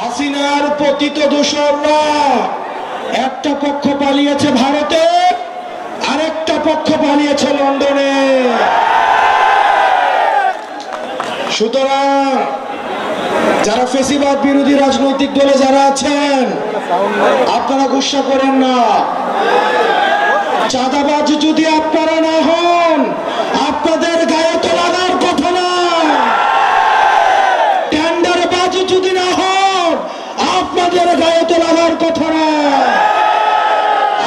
হাসিনার পতিত দোসররা একটা পক্ষ পালিয়েছে ভারতে, আরেকটা পক্ষ পালিয়েছে লন্ডনে। সুতরাং যারা ফেসিবাদ বিরোধী রাজনৈতিক দলে যারা আছেন, আপনারা গুসা করেন না। চাঁদাবাজ যদি আপনারা না হন, আপনাদের গায়ে তো লাগার কথা না। টেন্ডারবাজ যদি না হন, আপনাদের গায়ে তো লাগার কথা না।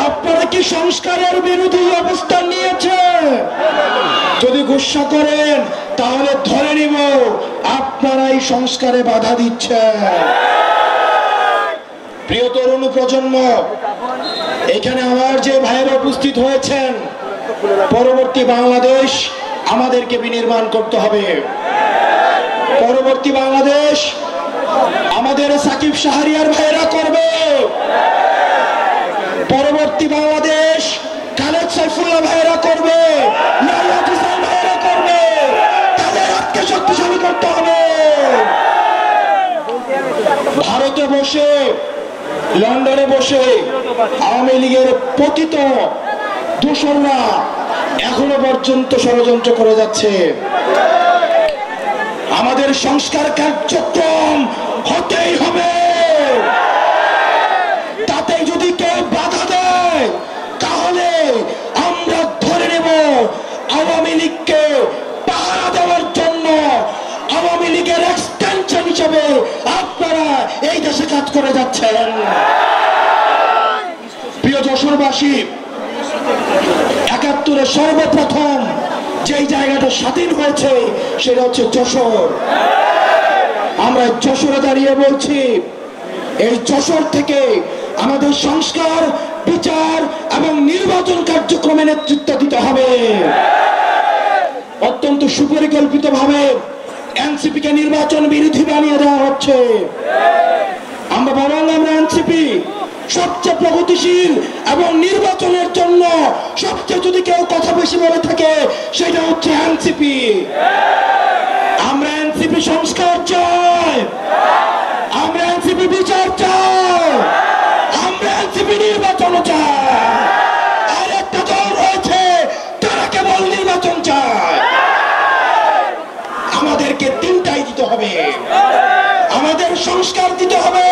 আপনারা কি সংস্কারের বিরোধী অবস্থান নিয়েছে? যদি গুসা করেন তাহলে ধরে নিব আপনারা এই সংস্কারে বাধা দিচ্ছেন। প্রিয় তরুণ প্রজন্ম, এখানে আমার যে ভাইয়েরা উপস্থিত হয়েছেন, পরবর্তী বাংলাদেশ আমাদেরকে বিনির্মাণ করতে হবে। পরবর্তী বাংলাদেশ আমাদের সাকিব শাহরিয়ার ভাইয়েরা করবে। পরবর্তী বাংলাদেশ খালেদ সাইফুল্লাহ ভাইয়েরা করবে, ভাইয়েরা করবে। তাদের হাতকে শক্তিশালী করতে হবে। ভারতে বসে, লন্ডনে বসে আওয়ামী লীগের পতিত দোসররা এখনো পর্যন্ত ষড়যন্ত্র করে যাচ্ছে। আমাদের সংস্কার কার্যক্রম হতেই হবে। তাতে যদি কেউ বাধা দেয় তাহলে আমরা ধরে নেব আওয়ামী লীগকে পাহারা দেওয়ার জন্য আওয়ামী লীগের এক্সটেনশন হিসেবে আপনারা এই দেশে কাজ করে যাচ্ছেন। প্রিয় যশোরবাসী, ৭১ সর্বপ্রথম যেই জায়গাটা স্বাধীন হয়েছে সেটা হচ্ছে যশোর। আমরা যশোরে দাঁড়িয়ে বলছি, এই যশোর থেকে আমাদের সংস্কার, বিচার এবং নির্বাচন কার্যক্রমে নেতৃত্ব দিতে হবে। অত্যন্ত সুপরিকল্পিত ভাবে এনসিপি কে নির্বাচন বিরোধী বানিয়ে দেওয়া হচ্ছে। আমরা এনসিপি সবচেয়ে প্রগতিশীল এবং নির্বাচনের জন্য সবচেয়ে যদি কেউ কথা বেশি বলে থাকে সেটা হচ্ছে এনসিপি। আমরা এনসিপি সংস্কার চাই, আমরা এনসিপি বিচার চাই, আমরা এনসিপি নির্বাচন চাই। আর একটা দল রয়েছে তারা কেবল নির্বাচন চায়। আমাদেরকে তিনটাই দিতে হবে। আমাদের সংস্কার দিতে হবে,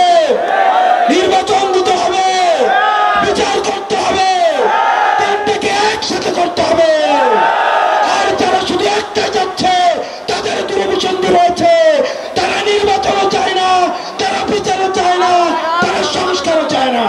নির্বাচন দিতে হবে, বিচার করতে হবে। তিনটাকে একসাথে করতে হবে। আর যারা শুধু একটাই যাচ্ছে তাদের দুরভিসন্ধি রয়েছে। তারা নির্বাচনও চায় না, তারা বিচারও চায় না, তারা সংস্কারও চায় না।